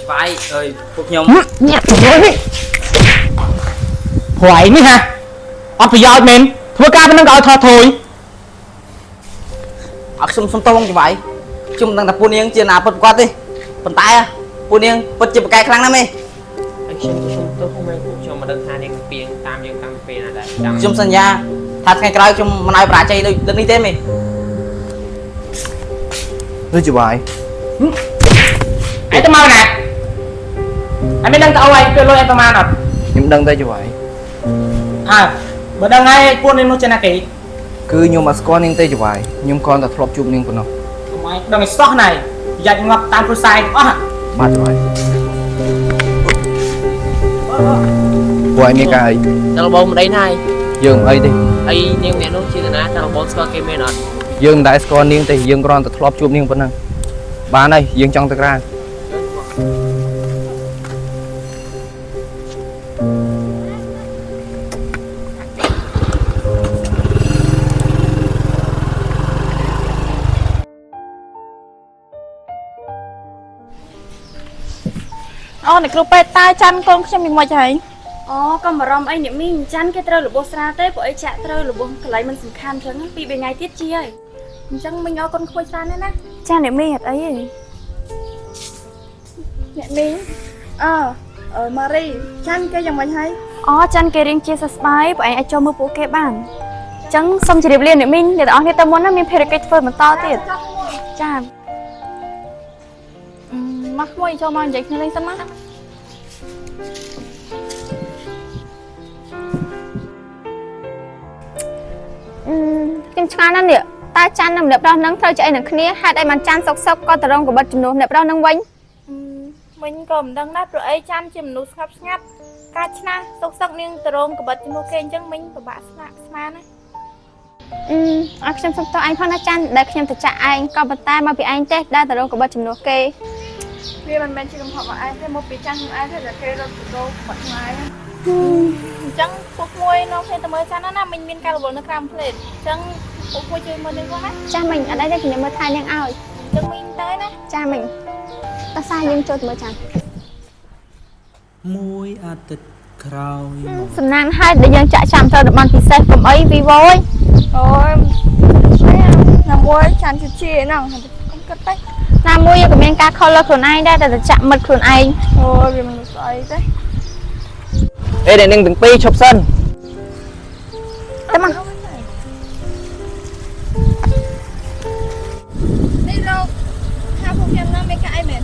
vai ơi phục nhung nhẹ thôi hỏi ní hả ọt phải giỏi mình thua ca bên nó gọi thọ thôi ấp xung xung tông vậy chung đang tập buôn yên chuyện nào bật qua đi bật tay à buôn yên bật chụp cái khăn lắm đi anh xem tôi không mang cho mà đơn than đang tiền tam dương tăng tiền là đấy chung sân nhà thật ngày cày chung mà nói bả chạy đừng đi tên mình Nói chịu bài anh tao mau nè anh biết đăng tao anh tôi lôi em tao mau nè Nhưng đăng tay chịu bài à bữa đăng ai buôn lên nó trên là kỹ Cứ nhưng mà con nên tay chịu bài Nhưng con ta thọp chụp nên của nó mày đăng cái stock này dạy ngọc tam pro sai quá Ba chịu bài Của anh nghe cái tao bông đây này Dương ấy đi ấy nhưng mẹ nó chỉ là ná tao bông score game rồi Dương đại con nên tay Dương con ta thọp chụp nên của nó Ba này Dương trong ta ra Ô này club tai chăn con cho mình ngoài chạy. Ô con mà rong ấy niệm mình chăn cái trâu lửa bò xa tới bộ ấy chạ trâu lửa bò cái lấy mình sừng khăn chấn bị ngày tiết chi ấy. Chăng mình ô con khôi xa nữa nè. Cha niệm mình hạt ấy. Niệm mình. Marie chăn cái dòng ngoài hay. Ô chăn cái riêng chia sẻ spy bộ ấy cho mưa bố kê bàn. Chăng xong chỉ điệp liền niệm mình để đó người ta muốn nó mình phải cái phơi mà to tiệt. Cha. Mắc môi cho mang dịch lên sân mắt. Kim chăn anh nè, ta chăn nằm đẹp đó nắng thôi chạy nè kia hai đây mà chăn sọc sọc con tờ rong của bật chùm nụ đẹp đó nắng quanh. Mình cầm đang đáp rồi ấy chăn chùm nụ ngập ngập, cá chna sọc sọc nhưng tờ rong của bật chùm nụ kênh chân mình của bạn sma này. Anh xem xong to anh phong đã chăn để xem thật chạ anh còn bật tay mà bị anh test đa tờ rong của bật chùm nụ kê. Vì mình chỉ cần học ai thêm một bị chăn ai thế là kê rồi tụi tôi bật ngoài. Chẳng phục môi nó phải tầm mới chăn nó nằm mình cao bộ nó làm lên chẳng phục môi chơi mưa lên quá cha mình ở đây thì mới thay đang ao chẳng mình tới đấy cha mình ta sai nhưng cho tụi mới chăn môi à tịch khao sầm nan hai để dân chạy chạm theo được bàn thì xe cầm ấy vì vui rồi làm môi chăn chịu chia nào không cất đấy làm môi của mình ca color của ai đây là chạm mật của anh thôi vì mình sợi đấy Ê để nâng từng pi chụp sân Tấm ăn Đi đâu Hào phục em nó mấy cái mình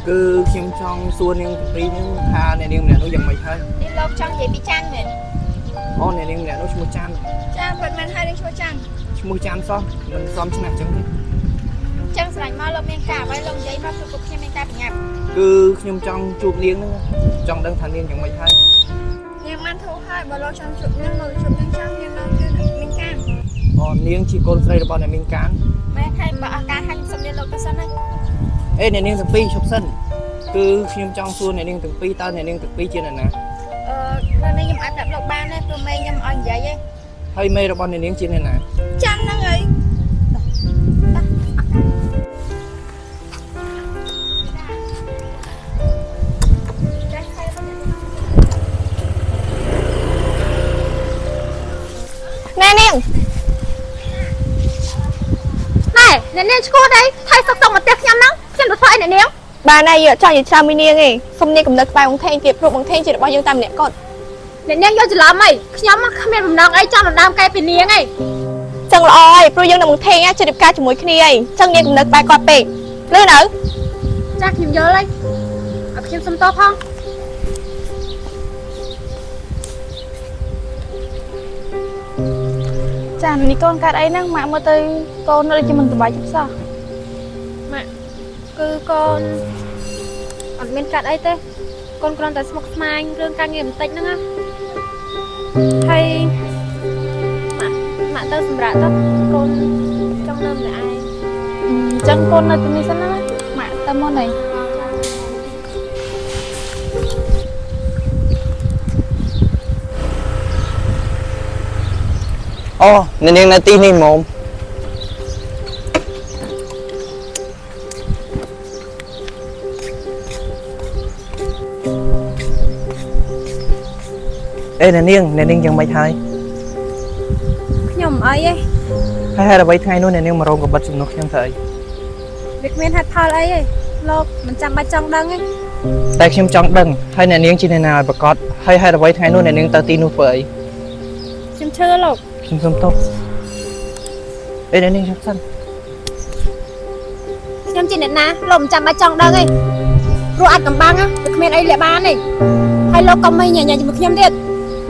Cứ xem trong xua nâng từng pi nhưng Hà này nâng nè nó dần mày thôi Đi đâu trong vậy bị chăn mình Ô này nâng nè nó mua chăn Chăn vật mình hay đi chua chăn Mua chăn xong Mình xong chứ nào chẳng thế Chăn sẵn mà lông men cả với lông giấy mà phục xem men cả bị nhập Cứ xem trong chụp liếng nữa Trong đơn thành niên chẳng mày thôi Nhưng mà thu hai bà lo chăn chụp nhưng rồi chụp nhưng chăn nhưng nó men can Niên chỉ con xây được bọn này mình cán Mẹ hay bà ca hay xâm liên lộc cái sân này Ê này nâng từng pi chụp sân Cứ xem trong xua này nâng từng pi tao này nâng từng pi trên này nè Lần này nhầm ăn đập lộc ban này tôi mê nhầm ăn giấy ấy Hay mê được bọn này nâng trên này nè Chăn nó người Nè nè Này, nè nè chú đây Thay sọc sọc mà tiếc nhắm nắng Xem được thoại nè nè Bà này giờ cho gì sao mi nè nghe Không nè cầm được bài bằng thêm Kịp rụng bằng thêm chỉ được bao nhiêu tam nè con Nè nè vô chỉ lắm mày Nhóm mà không em làm nóng ấy cho làm đam cây bên nè ngay Chẳng là ơi Pro dương nằm bằng thêm á Cho được ca cho mối khní ấy Chẳng nè cầm được bài quạt bể Lưu nữ Chắc nhìn nhớ lấy Ở trên xâm tốt không Chà mình đi con cắt ấy năng mạng mà tới con nó đi cho mình tụi bài chút sao Mẹ Cứ con Ở bên cắt ấy tê Con còn tới smok smile Rương ca nghiệm tích nữa á Hay Mẹ tớ xâm rạ tớ Con Trong nâm là ai Chẳng con là tụi mình sẵn á Mẹ tớ môn này Ô, nên nâng là tin đi mồm เอ้ยเนี่ยยังไม่ทาย ខ្ញុំអីឯង ให้เราไว้ทายนู่นเนี่ยมาโรงกับบัตรจุนกยังไง វាគ្មានហេតុផលអីទេលោកមិនចាំបាច់ចង់ដឹងទេ แต่ខ្ញុំចង់ដឹងហើយអ្នកនាងជាអ្នកណាឲ្យប្រកាសហើយហេតុអ្វីថ្ងៃនោះអ្នកនាងទៅទីនោះធ្វើអី ខ្ញុំឈឺលោក ខ្ញុំសុំទោសអេអ្នកនាងចាំសិន ខ្ញុំជាអ្នកណាលោកមិនចាំបាច់ចង់ដឹងទេព្រោះអាចកំបាំងវាគ្មានអីលាក់បានទេហើយលោកក៏មិនញញជាមួយខ្ញុំទៀត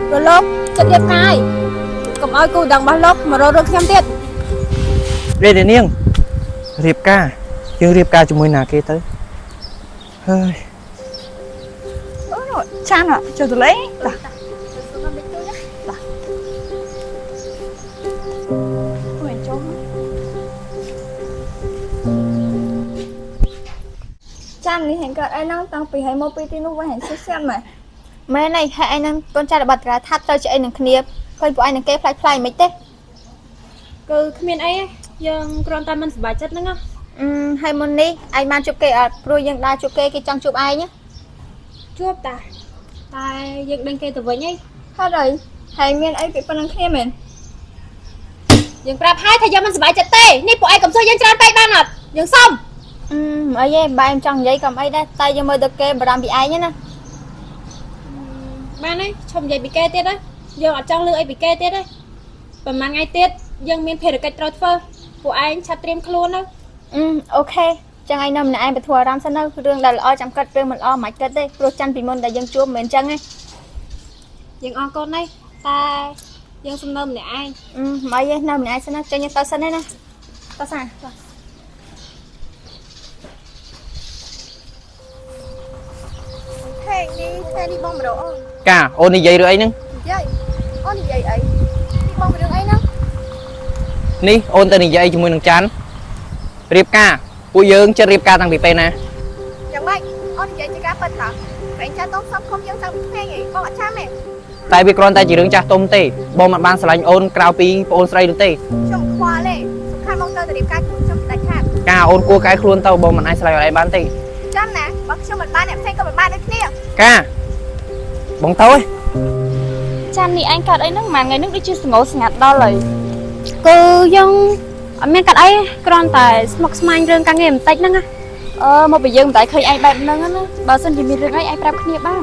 ព្រោះលោកចិត្តរៀបការហើយកុំឲ្យគូដឹងរបស់លោកមករករឿងខ្ញុំទៀត អេអ្នកនាងរៀបការយើងរៀបការជាមួយណាគេទៅហើយ ចានចូលទៅលេងតាអូយចូលចាននេះហែងកើតអីហ្នឹងតាំងពីហើយមកពីទីនោះវិញហែងសុស្សាត់មែនហើយហើយអីហ្នឹងកូនចៅរបស់តារាថាទៅជាអីនឹងគ្នាឃើញពួកឯងនឹងគេផ្លាច់មិនទេ គឺគ្មានអីទេយើងគ្រាន់តែមិនសប្បាយចិត្តហ្នឹងណា ហើយមុននេះឯងបានជួបគេអត់ព្រោះយើងដើរជួបគេគេចង់ជួបឯង ជួបតាតែយើងដេញគេទៅវិញអី ហើយហើយមានអីពីប៉ុណ្្នឹងគ្នាមែន យើងប្រាប់ហើយថាយើងមិនសប្បាយចិត្តទេនេះពួកឯងកំសួរយើងច្រើនពេកបានអត់យើងសុំ អីទេបែរចង់និយាយកុំអីដែរតែយើងមើលទៅគេបារម្ភពីឯងណា បានហើយឈប់និយាយពីគេទៀតហើយយើងអត់ចង់លឺអីពីគេទៀតទេប្រហែលថ្ងៃទៀតយើងមានភារកិច្ចត្រូវធ្វើពួកឯងឆាប់ត្រៀមខ្លួនទៅ អូខេចឹងឯងនៅម្នាក់ឯងបធัวអារម្មណ៍សិនទៅរឿងដែលល្អចាំកាត់រឿងមិនល្អមិនគិតទេព្រោះចាំពីមុនដែលយើងជួបមិនមែនចឹងទេ យើងអរគុណហើយតែយើងសំណើម្នាក់ឯង មិនអីទេនៅម្នាក់ឯងសិនណាចេញទៅសិនទេណាតោះសាហេនេះបងមករកអូន កាអូននិយាយរឿងអីហ្នឹង យាយអូននិយាយអីនេះបងរឿងអីហ្នឹង នេះអូនទៅនិយាយជាមួយនឹងចាន់រៀបការពួកយើងចិត្តរៀបការតាំងពីពេលណា យ៉ាងម៉េចអូននិយាយជាការពិតតាប្រេងចាស់តោះសពខ្ញុំយើងតាំងពីក្មេងឯងបងអត់ចាំទេ តែវាគ្រាន់តែជារឿងចាស់ទុំទេបងមិនបានស្រឡាញ់អូនក្រៅពីប្អូនស្រីនោះទេ ខ្ញុំខ្វល់ទេសំខាន់មកទៅរៀបការជាមួយខ្ញុំដាច់ខាត កាអូនគួរកែខ្លួនទៅបងមិនអាចឆ្លើយឲ្យឯងបានទេ ចាំណាបើខ្ញុំមិនបានអ្នកផ្សេងក៏មិនបានដូចគ្នា កាបងទៅឯង ចាំនេះឯងកាត់អីហ្នឹងមួយថ្ងៃហ្នឹងដូចជាស្ងោស្ងាត់ដល់ហើយគឺយើងអត់មានកាត់អីគ្រាន់តែស្មុគស្មាញរឿងការងារបន្តិចហ្នឹងណាមកពីយើងមិនតែឃើញឯងបែបហ្នឹងណាបើសិនជាមានរឿងអីឯងប្រាប់គ្នាបាន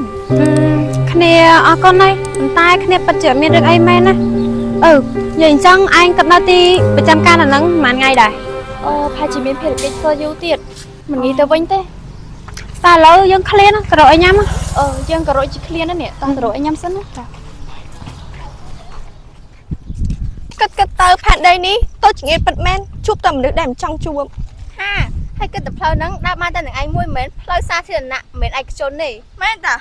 គ្នាអរគុណហើយប៉ុន្តែគ្នាពិតជាមានរឿងអីមែនណានិយាយអញ្ចឹងឯងក៏នៅទីប្រចាំការនៅហ្នឹងមួយថ្ងៃដែរផែជាមានភារកិច្ចធ្វើយូរទៀតមិនងាយទៅវិញទេតែឥឡូវយើងឃ្លានក៏រកឲ្យញ៉ាំយើងក៏រកជាឃ្លានណានេះតោះទៅរកឲ្យញ៉ាំសិនណា គិតទៅផែនដីនេះតូចជាងពិតមែនជួបតែមនុស្សដែលមិនចង់ជួបហាហើយគិតតែផ្លូវហ្នឹងដើរបានតែនឹងឯងមួយមែនផ្លូវសាធារណៈមិនមែនឯកជនទេមែនតា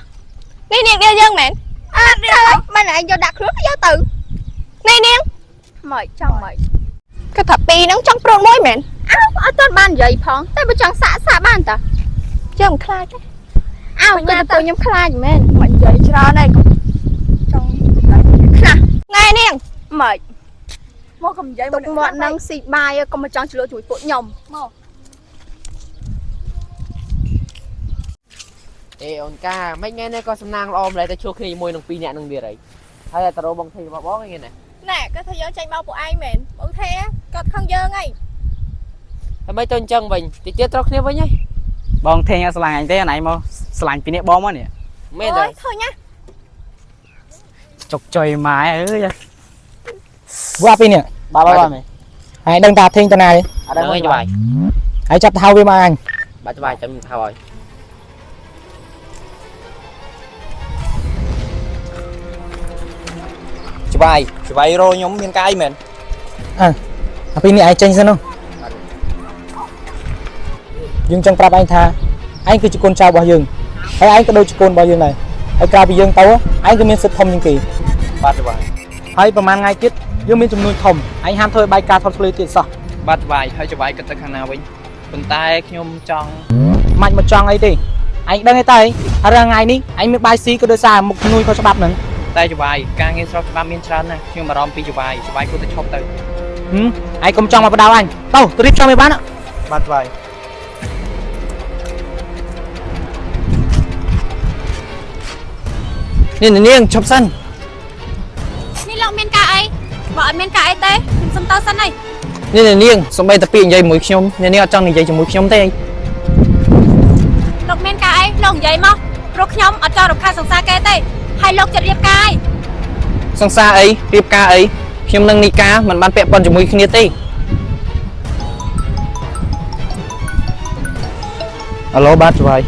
នេះនាងដៀលយើងមែនអត់ទេមិនឯងយកដាក់ខ្លួនយកទៅនេះនាងមិនចង់មិនគិតថាពីរហ្នឹងចង់ប្រូនមួយមែនអត់ទាន់បាននិយាយផងតែបើចង់សាក់បានតាយើងមិនខ្លាចទេគិតតែពួកខ្ញុំខ្លាចមែនមិននិយាយច្រើនទេចង់ខ្លះថ្ងៃនាងមិន មកកុំនិយាយមកមាត់នឹងស៊ីបាយកុំមកចង់ឆ្លោះជួយពួកខ្ញុំមក អេអូនកាមិនថ្ងៃនេះក៏សំណាងល្អម្ល៉េះតែជួបគ្នាជាមួយនឹងពីរនាក់នឹងទៀតហើយតែរោបងធីរបស់បងហ្នឹងណា ណែគាត់ថាយើងចាញ់បោកពួកឯងមែនបងថេគាត់ខឹងយើងហី តែមិនទៅអញ្ចឹងវិញតិចទៀតត្រូវគ្នាវិញហី បងថេងអត់ស្រឡាញ់អញទេអណៃមកស្រឡាញ់ពីនេះបងមកនេះ មែនទេ ឃើញណា ចុកចុយម៉ែអើយ វាពីនេះ បាទបាទមែន ហើយដឹងតាធេងតាណាទេ អត់ដឹងទេបាយ ហើយចាប់ទៅហៅវាមកអញ បាទច្បាស់ចាំថៅឲ្យ ច្បាយរោខ្ញុំមានការអីមែនអាពីនេះឯងចេញសិននោះយើងចង់ប្រាប់ឯងថាឯងគឺជាកូនចៅរបស់យើងហើយឯងក៏ដូចជាកូនរបស់យើងដែរហើយក្រៅពីយើងទៅឯងក៏មានសិទ្ធិធំជាងគេបាទច្បាយហើយប្រហែលថ្ងៃទៀតយើងមានចំនួនធំឯងហាមធ្វើឲ្យបាយការថតភ្លឺទៀតសោះបាទច្បាយហើយច្បាយគិតទៅខាងណាវិញប៉ុន្តែខ្ញុំចង់មិនមកចង់អីទេឯងដឹងទេតើរាល់ថ្ងៃនេះឯងមានបាយស៊ីក៏ដោយសារមុខជំនួយខុសច្បាប់ហ្នឹង តែច្បាយការងារស្រុកច្បាប់មានច្រើនណាស់ខ្ញុំបារម្ភពីច្បាយគួរតែឈប់ទៅឯងកុំចង់មកបដៅអញទៅរៀបចំឲ្យបានបាទច្បាយនេះនាងឈប់សិន មានការអីបើអត់មានការអីទេខ្ញុំសុំទៅសិនហើយ នេះនាងសំបីតាពីនិយាយមួយខ្ញុំនាងអត់ចង់និយាយជាមួយខ្ញុំទេ លោកមានការអីលោកនិយាយមកព្រោះខ្ញុំអត់ចង់រំខានសង្សារគេទេហើយលោកចិត្តរៀបការអី សង្សារអីរៀបការអីខ្ញុំនឹងនីកាមិនបានពាក់ព័ន្ធជាមួយគ្នាទេអាឡូបាទច្បាយ